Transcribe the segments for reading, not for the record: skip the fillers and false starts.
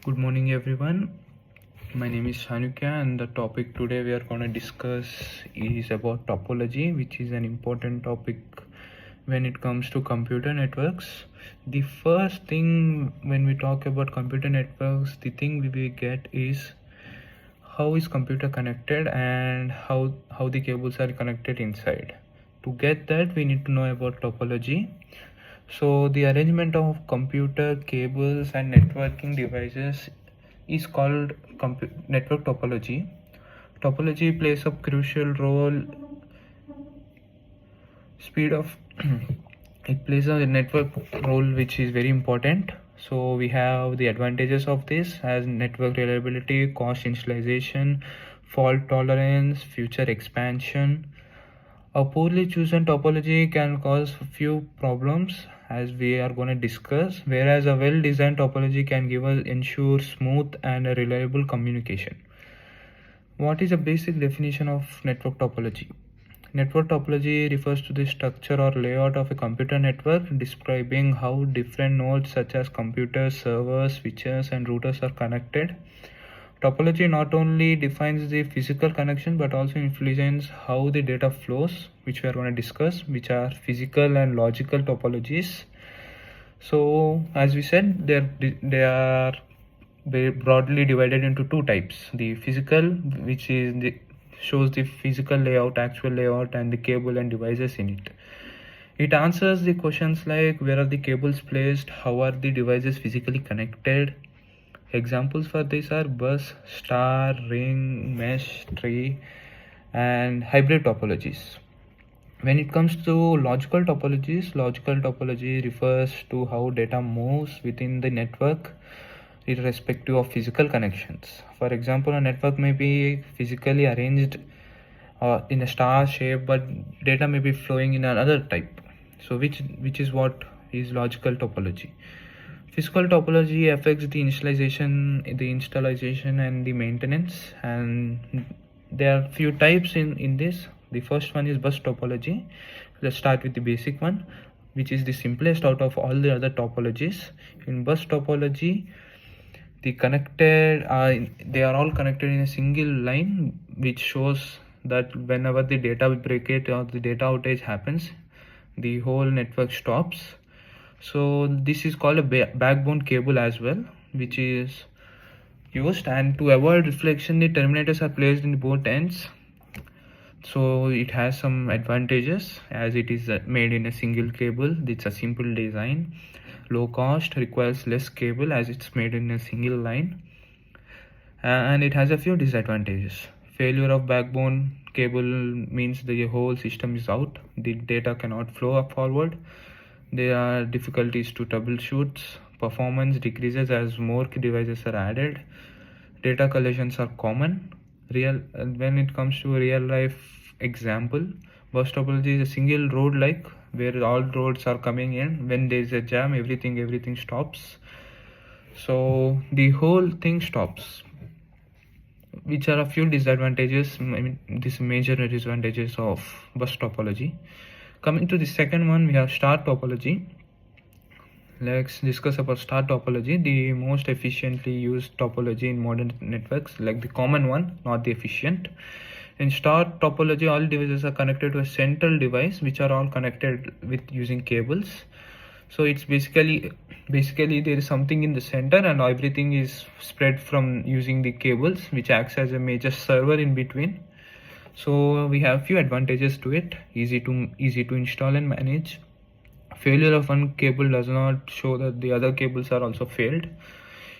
Good morning, everyone. My name is Shanukya, and the topic today we are going to discuss is about topology, which is an important topic when it comes to computer networks. The first thing when we talk about computer networks, the thing we get is how is computer connected and how the cables are connected inside. To get that, we need to know about topology. So the arrangement of computer cables and networking devices is called network topology. Topology plays a crucial role. Speed of it plays a network role which is very important. So we have the advantages of this as network reliability, cost initialization, fault tolerance, future expansion. A poorly chosen topology can cause a few problems as we are going to discuss, whereas a well-designed topology can ensure smooth and a reliable communication. What is a basic definition of network topology? Network topology refers to the structure or layout of a computer network, describing how different nodes such as computers, servers, switches, and routers are connected. Topology not only defines the physical connection but also influences how the data flows, which we are going to discuss, which are physical and logical topologies. So, as we said, they are broadly divided into two types: the physical, which shows the physical layout, actual layout, and the cable and devices in it. It answers the questions like where are the cables placed, how are the devices physically connected. Examples for this are bus, star, ring, mesh, tree, and hybrid topologies. When it comes to logical topology refers to how data moves within the network irrespective of physical connections. For example, a network may be physically arranged in a star shape, but data may be flowing in another type. So which is what is logical topology. Physical topology affects the initialization, the installation, and the maintenance, and there are few types in this. The first one is bus topology. Let's start with the basic one, which is the simplest out of all the other topologies. In bus topology, they are all connected in a single line, which shows that whenever the data breakage or the data outage happens, the whole network stops. So this is called a backbone cable as well, which is used, and to avoid reflection the terminators are placed in both ends. So it has some advantages as it is made in a single cable. It's a simple design, low cost, requires less cable as it's made in a single line, and it has a few disadvantages. Failure of backbone cable means the whole system is out, the data cannot flow forward. There are difficulties to troubleshoot. Performance decreases as more devices are added. Data collisions are common. When it comes to a real life example, bus topology is a single road where all roads are coming in. When there is a jam, everything stops. So the whole thing stops. Which are a few disadvantages. These major disadvantages of bus topology. Coming to the second one, we have star topology. Let's discuss about star topology, the most efficiently used topology in modern networks, like the common one, not the efficient. In star topology, all devices are connected to a central device, which are all connected with using cables. So it's basically there is something in the center and everything is spread from using the cables, which acts as a major server in between. So we have few advantages to it: easy to install and manage. Failure of one cable does not show that the other cables are also failed.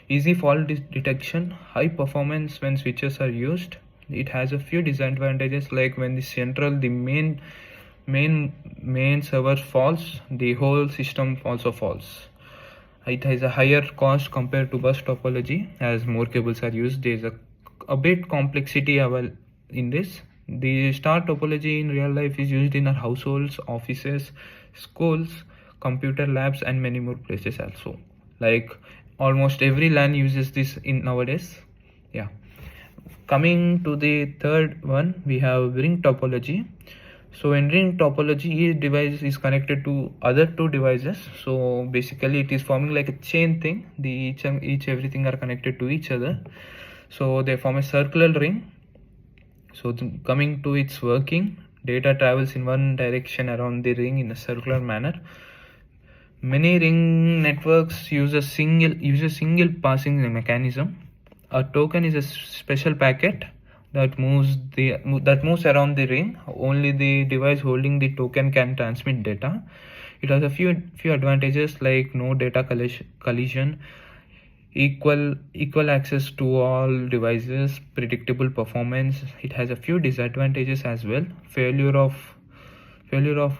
Easy fault detection, high performance when switches are used. It has a few disadvantages like when the main server falls, the whole system also falls. It has a higher cost compared to bus topology as more cables are used. There is a bit complexity in this. The star topology in real life is used in our households, offices, schools, computer labs, and many more places also. Like almost every LAN uses this in nowadays. Yeah. Coming to the third one, we have ring topology. So in ring topology, each device is connected to other two devices. So basically it is forming like a chain thing. The each everything are connected to each other. So they form a circular ring. So coming to its working, data travels in one direction around the ring in a circular manner. Many ring networks use a single passing mechanism. A token is a special packet that moves around the ring. Only the device holding the token can transmit data. It has a few advantages like no data collision, equal access to all devices, predictable performance. It has a few disadvantages as well. Failure of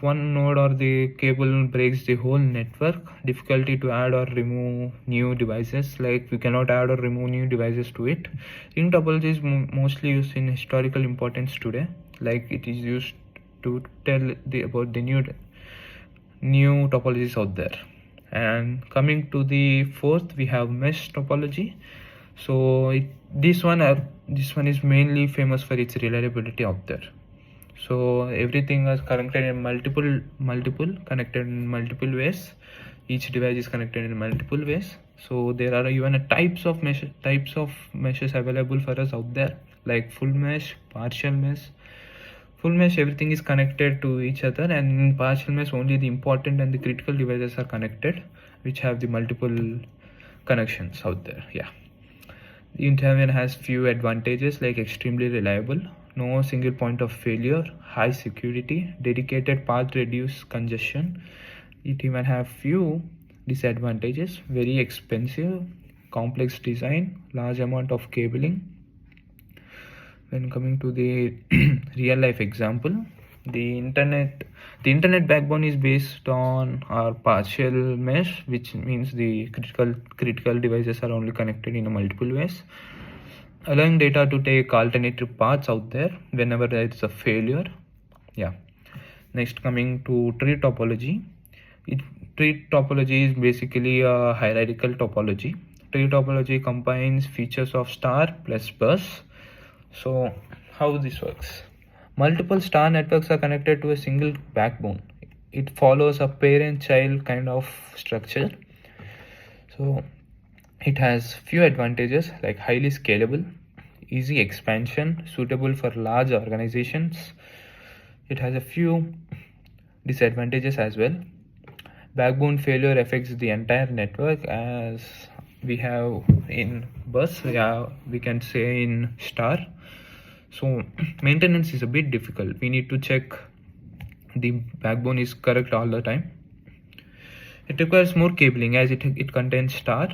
one node or the cable breaks the whole network. Difficulty to add or remove new devices, like we cannot add or remove new devices to it. Ring topology is mostly used in historical importance today, like it is used to tell about the new topologies out there. And coming to the fourth, we have mesh topology. So this one is mainly famous for its reliability out there. So everything is connected in multiple ways. Each device is connected in multiple ways. So there are even types of meshes available for us out there, like full mesh, partial mesh. Full mesh, everything is connected to each other, and in partial mesh only the important and the critical devices are connected, which have the multiple connections out there. Yeah. The internet has few advantages like extremely reliable, no single point of failure, high security, dedicated path, reduce congestion. It even have few disadvantages, very expensive, complex design, large amount of cabling. When coming to the real life example, the internet backbone is based on our partial mesh, which means the critical devices are only connected in multiple ways, allowing data to take alternative paths out there whenever there is a failure. Yeah. Next, coming to tree topology. Tree topology is basically a hierarchical topology. Tree topology combines features of star plus bus. So how this works? Multiple star networks are connected to a single backbone. It follows a parent-child kind of structure. So it has few advantages like highly scalable, easy expansion, suitable for large organizations. It has a few disadvantages as well. Backbone failure affects the entire network, as we have in bus, we can say in star. So maintenance is a bit difficult. We need to check the backbone is correct all the time. It requires more cabling as it contains star.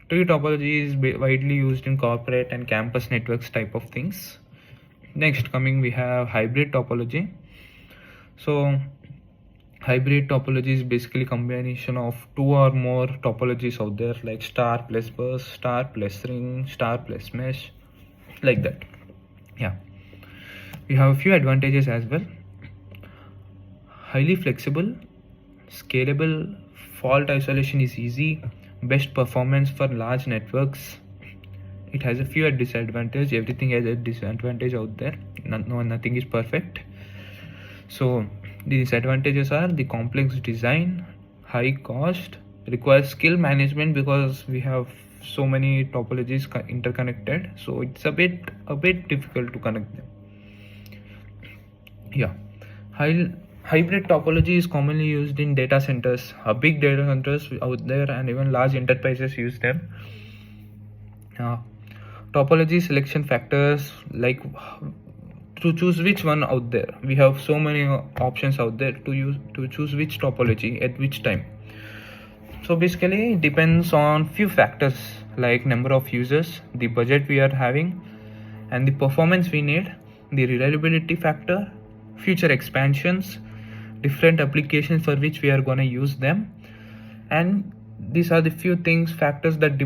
Tree topology is widely used in corporate and campus networks type of things. Next, we have hybrid topology. So hybrid topology is basically combination of two or more topologies out there, like star plus bus, star plus ring, star plus mesh, like that. Yeah, we have a few advantages as well. Highly flexible, scalable, fault isolation is easy, best performance for large networks. It has a few disadvantages. Everything has a disadvantage out there. Nothing is perfect. So the disadvantages are the complex design, high cost, requires skill management because we have so many topologies interconnected. So it's a bit difficult to connect them. Yeah, hybrid topology is commonly used in data centers, big data centers out there, and even large enterprises use them. Topology selection factors, like to choose which one out there. We have so many options out there to choose which topology at which time. So basically it depends on few factors like number of users, the budget we are having, and the performance we need, the reliability factor, future expansions, different applications for which we are going to use them. And these are the few factors that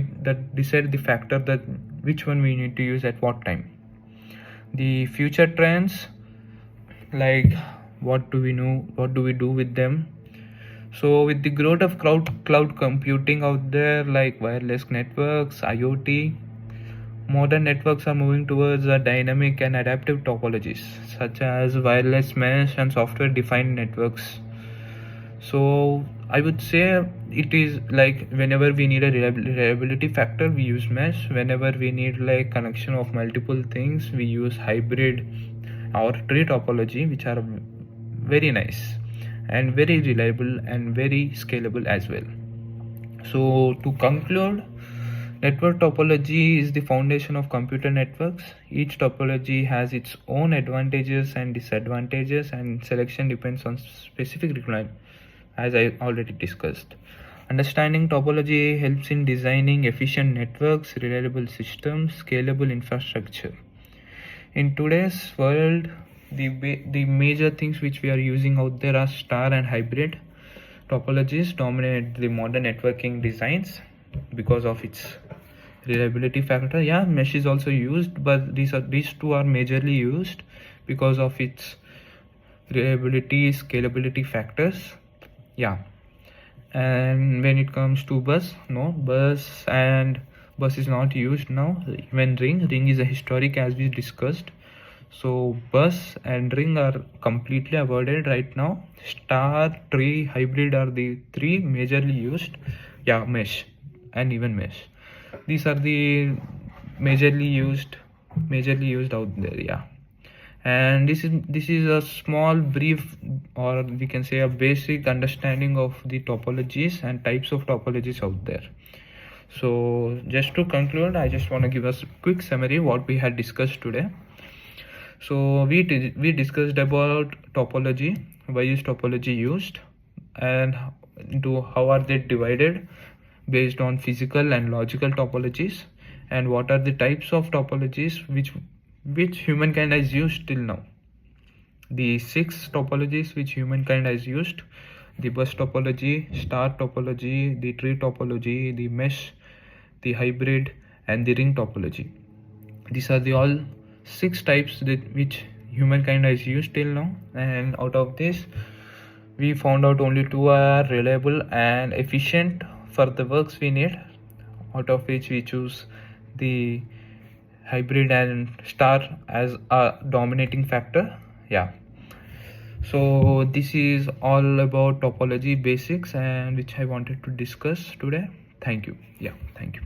decide the factor that which one we need to use at what time. The future trends, like what do we do with them. So with the growth of cloud computing out there, like wireless networks, IoT, Modern networks are moving towards dynamic and adaptive topologies, such as wireless mesh and software defined networks. So I would say it is like whenever we need a reliability factor, we use mesh. Whenever we need like connection of multiple things, we use hybrid or tree topology, which are very nice and very reliable and very scalable as well. So to conclude, network topology is the foundation of computer networks. Each topology has its own advantages and disadvantages, and selection depends on specific requirement, as I already discussed. Understanding topology helps in designing efficient networks, reliable systems, scalable infrastructure. In today's world, the major things which we are using out there are star and hybrid topologies dominate the modern networking designs because of its reliability factor. Yeah, mesh is also used, but these two are majorly used because of its reliability, scalability factors. Yeah. And when it comes to bus, no, bus is not used now. Even ring is a historic, as we discussed. So bus and ring are completely avoided right now. Star, tree, hybrid are the three majorly used. Yeah, mesh and even mesh. These are the majorly used out there. Yeah. And this is a small brief, or we can say a basic understanding of the topologies and types of topologies out there. So just to conclude, I just want to give us a quick summary what we had discussed today. So we discussed about topology, why is topology used, and into how are they divided based on physical and logical topologies, and what are the types of topologies which humankind has used till now. The 6 topologies which humankind has used: the bus topology, star topology, the tree topology, the mesh, the hybrid, and the ring topology. These are the all 6 types which humankind has used till now, and out of this we found out only 2 are reliable and efficient for the works we need, out of which we choose the hybrid and star as a dominating factor. Yeah. So this is all about topology basics and which I wanted to discuss today. Thank you. Yeah, thank you.